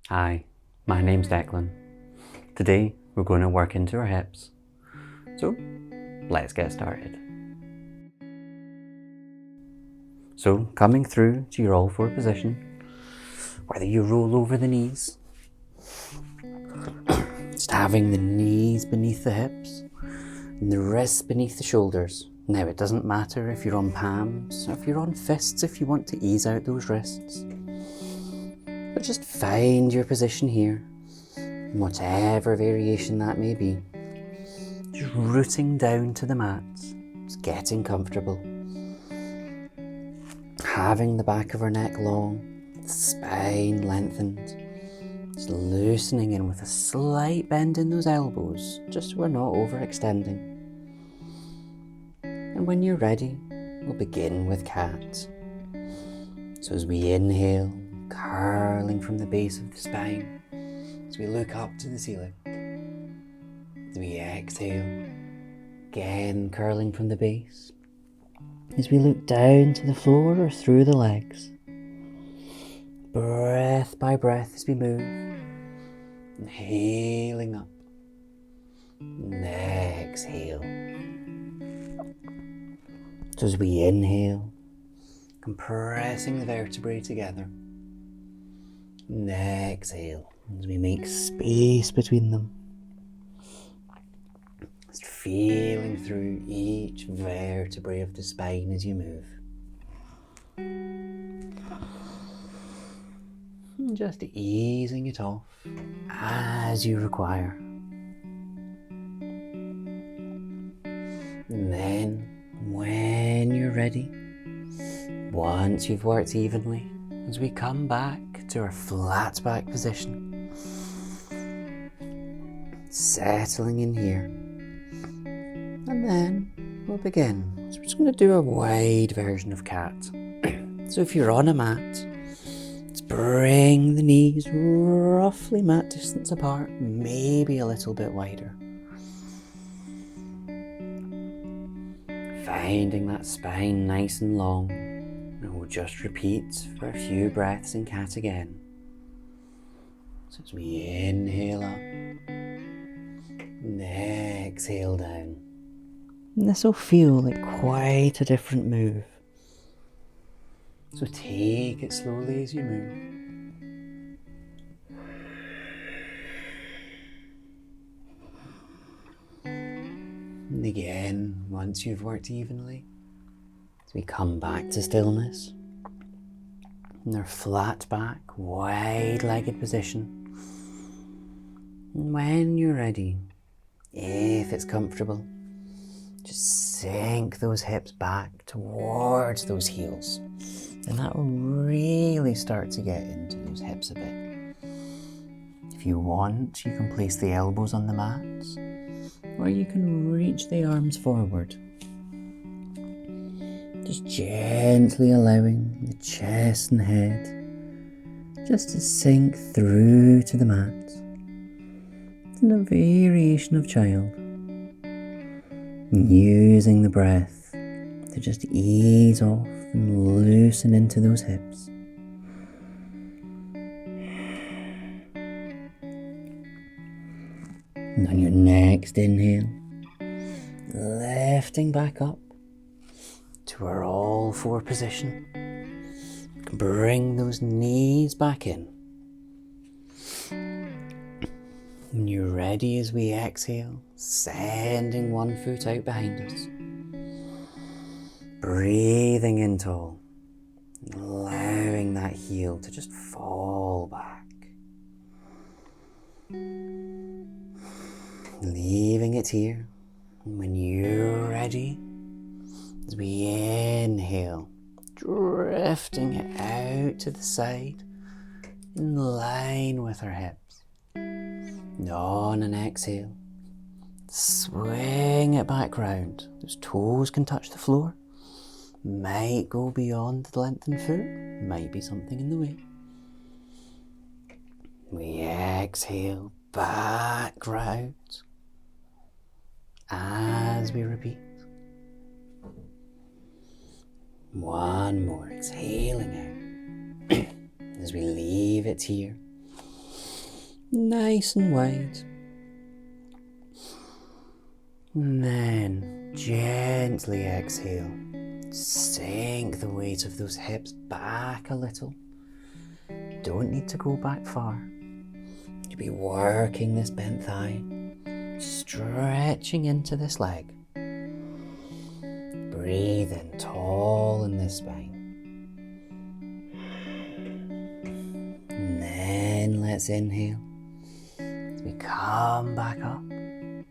Hi, my name's Declan. Today we're going to work into our hips. So let's get started. So coming through to your all four position, whether you roll over the knees, just having the knees beneath the hips and the wrists beneath the shoulders. Now it doesn't matter if you're on palms or if you're on fists if you want to ease out those wrists. But just find your position here, whatever variation that may be. Just rooting down to the mat, just getting comfortable. Having the back of our neck long, the spine lengthened. Just loosening in with a slight bend in those elbows, just so we're not overextending. And when you're ready, we'll begin with cat. So as we inhale, curling from the base of the spine, as we look up to the ceiling. As we exhale, again curling from the base. As we look down to the floor or through the legs. Breath by breath as we move. Inhaling up. And exhale. So as we inhale, compressing the vertebrae together. And exhale as we make space between them. Just feeling through each vertebrae of the spine as you move. And just easing it off as you require. And then, when you're ready, once you've worked evenly, as we come back to our flat back position, settling in here, and then we'll begin. So we're just going to do a wide version of cat. So if you're on a mat, let's bring the knees roughly mat distance apart, maybe a little bit wider. Finding that spine nice and long, and we'll just repeat for a few breaths in cat again. So as we inhale up, and exhale down. And this will feel like quite a different move. So take it slowly as you move. And again, once you've worked evenly, as we come back to stillness, in our flat back, wide-legged position. And when you're ready, if it's comfortable, just sink those hips back towards those heels. And that will really start to get into those hips a bit. If you want, you can place the elbows on the mat, or you can reach the arms forward. Just gently allowing the chest and head just to sink through to the mat. In a variation of child. Using the breath to just ease off and loosen into those hips. And on your next inhale, lifting back up to our all four position. Bring those knees back in. When you're ready as we exhale, sending one foot out behind us. Breathing in tall, allowing that heel to just fall back. Leaving it here. And when you're ready, as we inhale, drifting it out to the side, in line with our hips. And on an exhale, swing it back round. Those toes can touch the floor. Might go beyond the lengthened foot. Might be something in the way. We exhale back round as we repeat. One more, exhaling out as we leave it here. nice and wide. And then gently exhale. Sink the weight of those hips back a little. Don't need to go back far. You'll be working this bent thigh, stretching into this leg. Breathe in tall in this spine. And then let's inhale as we come back up.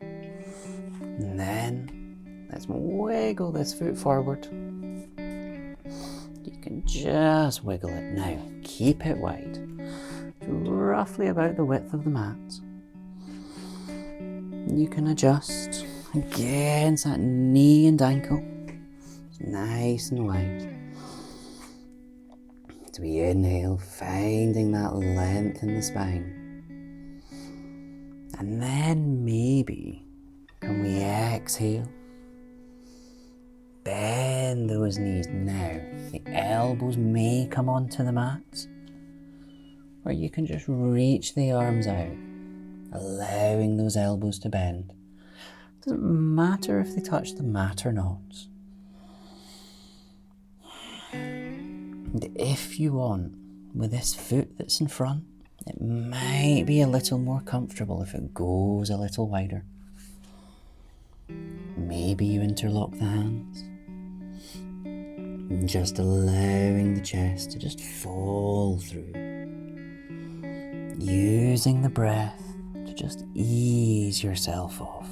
And then let's wiggle this foot forward. You can just wiggle it now. Keep it wide, roughly about the width of the mat. You can adjust against that knee and ankle. It's nice and wide. As we inhale, finding that length in the spine. And then maybe, can we exhale? Bend those knees now. The elbows may come onto the mat, or you can just reach the arms out, allowing those elbows to bend. Doesn't matter if they touch the mat or not. And if you want, with this foot that's in front, it might be a little more comfortable if it goes a little wider. Maybe you interlock the hands, and just allowing the chest to just fall through. Using the breath to just ease yourself off.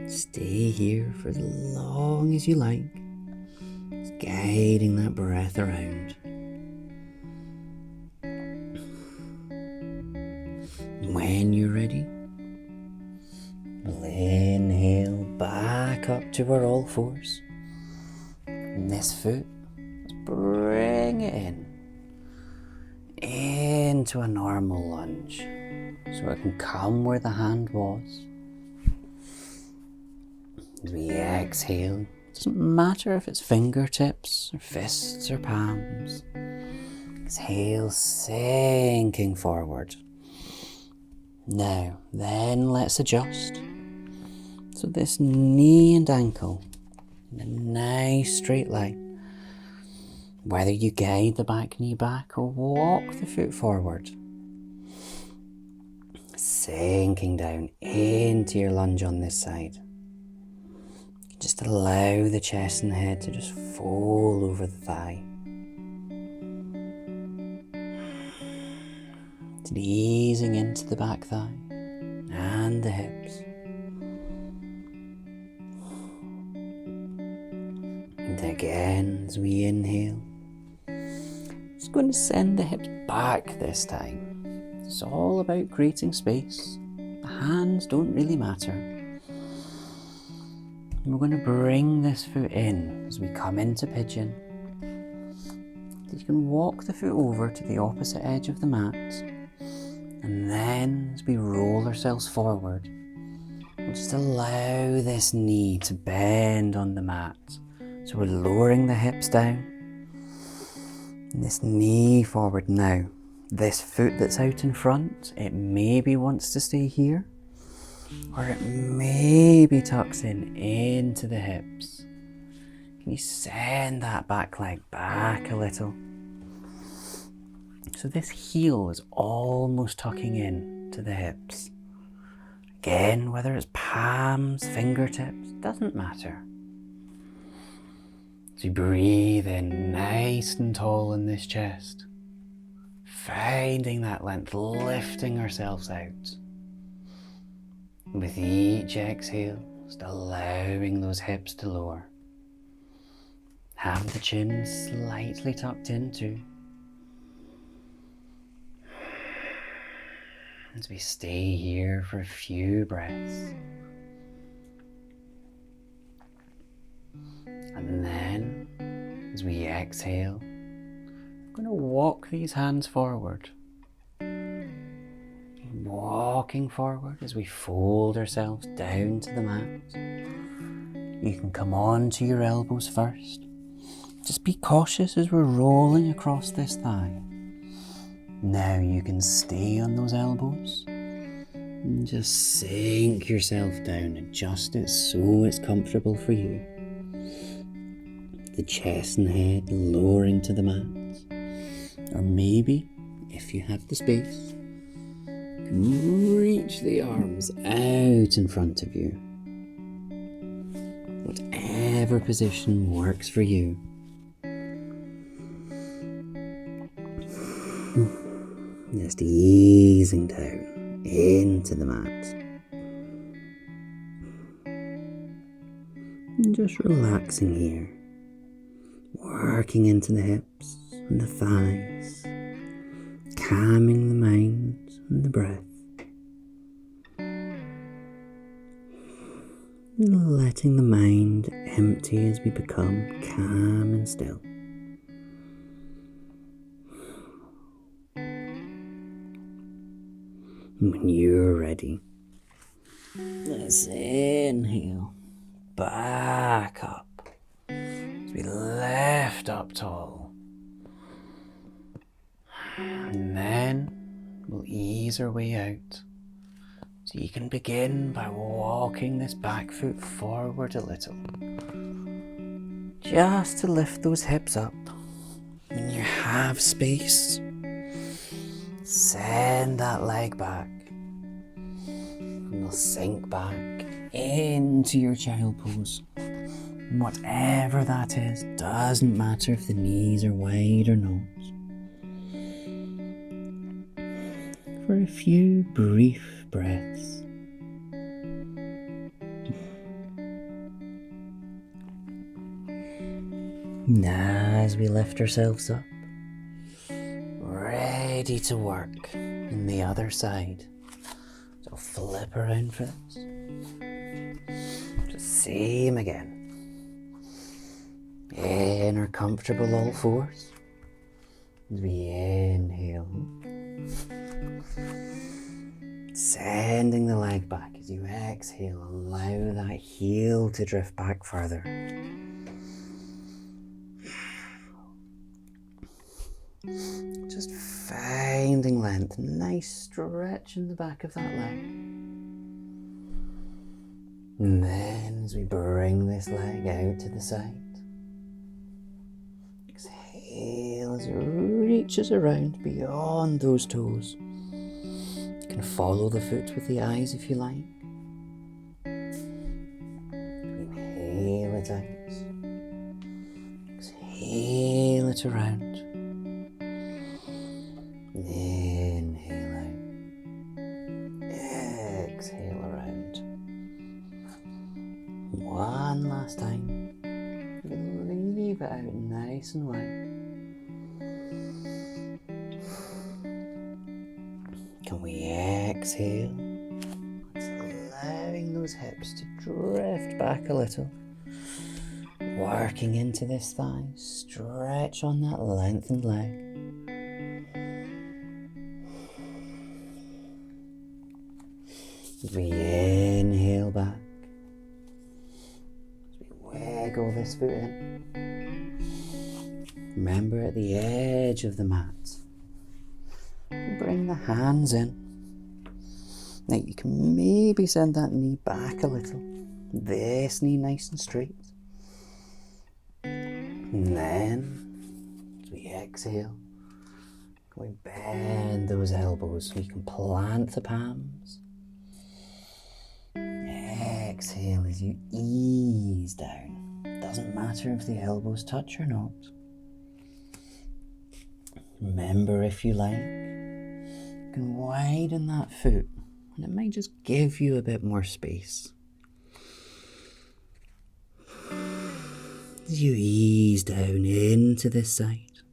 Stay here for as long as you like, just guiding that breath around. When you're ready, we'll inhale back up to our all fours. And this foot, let's bring it into a normal lunge, so it can come where the hand was. As we exhale, it doesn't matter if it's fingertips or fists or palms. Exhale, sinking forward. Now, then let's adjust. So this knee and ankle in a nice straight line. Whether you guide the back knee back or walk the foot forward. Sinking down into your lunge on this side. Just allow the chest and the head to just fall over the thigh. And easing into the back thigh and the hips. And again, as we inhale, just going to send the hips back this time. It's all about creating space. The hands don't really matter. And we're going to bring this foot in as we come into pigeon. You can walk the foot over to the opposite edge of the mat. And then, as we roll ourselves forward, we'll just allow this knee to bend on the mat. So we're lowering the hips down, and this knee forward now. This foot that's out in front, it maybe wants to stay here, or it maybe tucks into the hips. Can you send that back leg back a little? So this heel is almost tucking in to the hips. Again, whether it's palms, fingertips, doesn't matter. So you breathe in nice and tall in this chest. Finding that length, lifting ourselves out. With each exhale, just allowing those hips to lower. Have the chin slightly tucked in too. As we stay here for a few breaths. And then, as we exhale, we're going to walk these hands forward. Walking forward as we fold ourselves down to the mat. You can come on to your elbows first, Just be cautious as we're rolling across this thigh. Now you can stay on those elbows and just sink yourself down. Adjust it so it's comfortable for you. The chest and head lowering to the mat. Or maybe, if you have the space, you can reach the arms out in front of you. Whatever position works for you. Just easing down into the mat. And just relaxing here. Working into the hips and the thighs. Calming the mind and the breath. And letting the mind empty as we become calm and still. When you're ready, let's inhale, back up, as we lift up tall. And then we'll ease our way out. So you can begin by walking this back foot forward a little. Just to lift those hips up. When you have space, send that leg back. And we'll sink back into your child pose. And whatever that is, doesn't matter if the knees are wide or not. For a few brief breaths. Now as we lift ourselves up, ready to work in the other side. So flip around for this. Just same again. In our comfortable all fours. As we inhale. Sending the leg back as you exhale. Allow that heel to drift back further. Just finding length, nice stretch in the back of that leg. And then as we bring this leg out to the side, exhale as it reaches around beyond those toes. You can follow the foot with the eyes if you like. Inhale it out. Exhale it around. Inhale out. Exhale around. One last time. Leave it out nice and wide. Can we exhale? It's allowing those hips to drift back a little. Working into this thigh. Stretch on that lengthened leg. We inhale back. As we wiggle this foot in. Remember at the edge of the mat. Bring the hands in. Now you can maybe send that knee back a little. This knee nice and straight. And then, as we exhale, we bend those elbows so you can plant the palms. Exhale as you ease down. Doesn't matter if the elbows touch or not. Remember, if you like, you can widen that foot and it might just give you a bit more space. As you ease down into this side,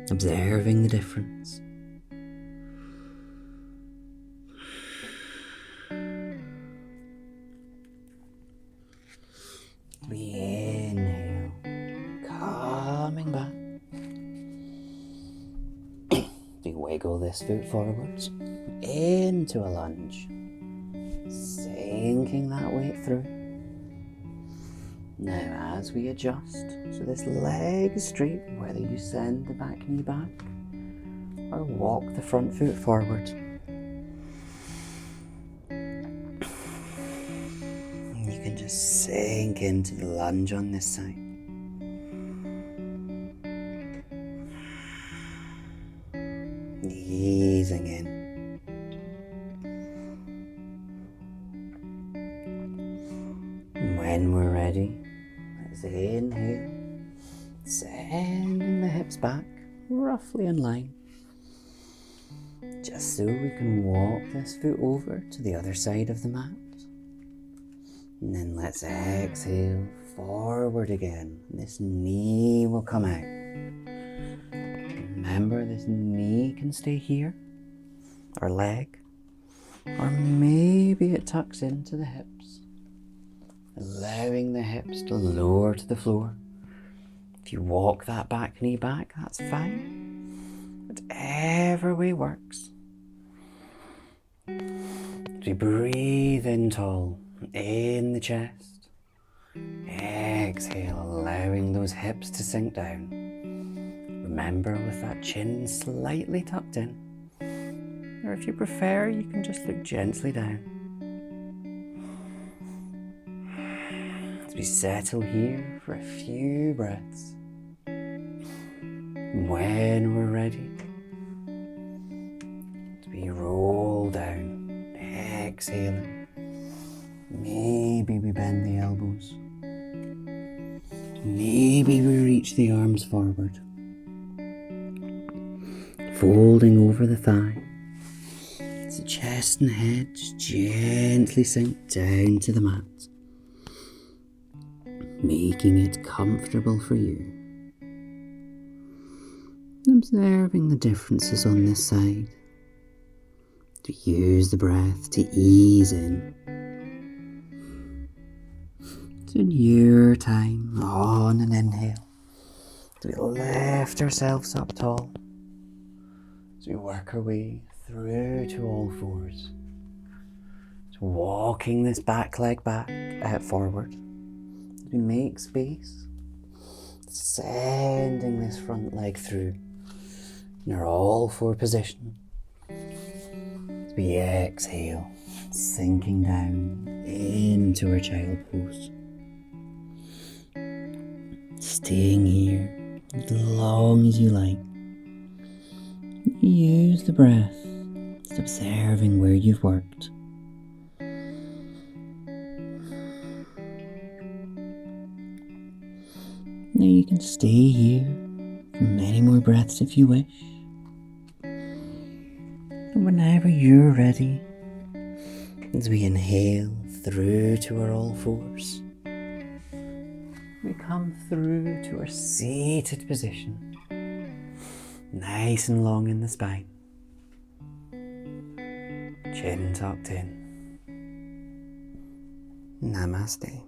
observing the difference. We inhale, coming back. We wiggle this foot forwards into a lunge, sinking that weight through. Now as we adjust, so this leg is straight, whether you send the back knee back or walk the front foot forward. You can just sink into the lunge on this side. Easing in. When we're ready, let's inhale, sending the hips back, roughly in line, just so we can walk this foot over to the other side of the mat. And then let's exhale, forward again. This knee will come out. Remember, this knee can stay here, or leg, or maybe it tucks into the hips, allowing the hips to lower to the floor. If you walk that back knee back, that's fine. Whatever way works. As we breathe in tall, in the chest, exhale, allowing those hips to sink down. Remember, with that chin slightly tucked in, or if you prefer, you can just look gently down. As we settle here for a few breaths, when we're ready, as we roll down, exhaling, maybe we bend the elbows, maybe we reach the arms forward, folding over the thigh, as the chest and head just gently sink down to the mat, making it comfortable for you. Observing the differences on this side, to use the breath to ease in. So in your time, on an inhale, as we lift ourselves up tall, as we work our way through to all fours. So walking this back leg back, forward. As we make space, sending this front leg through in our all four position. As we exhale, sinking down into our child pose. Staying here as long as you like. Use the breath, just observing where you've worked. Now you can stay here for many more breaths if you wish. And whenever you're ready, as we inhale through to our all fours, we come through to our seated position. Nice and long in the spine. Chin tucked in. Namaste.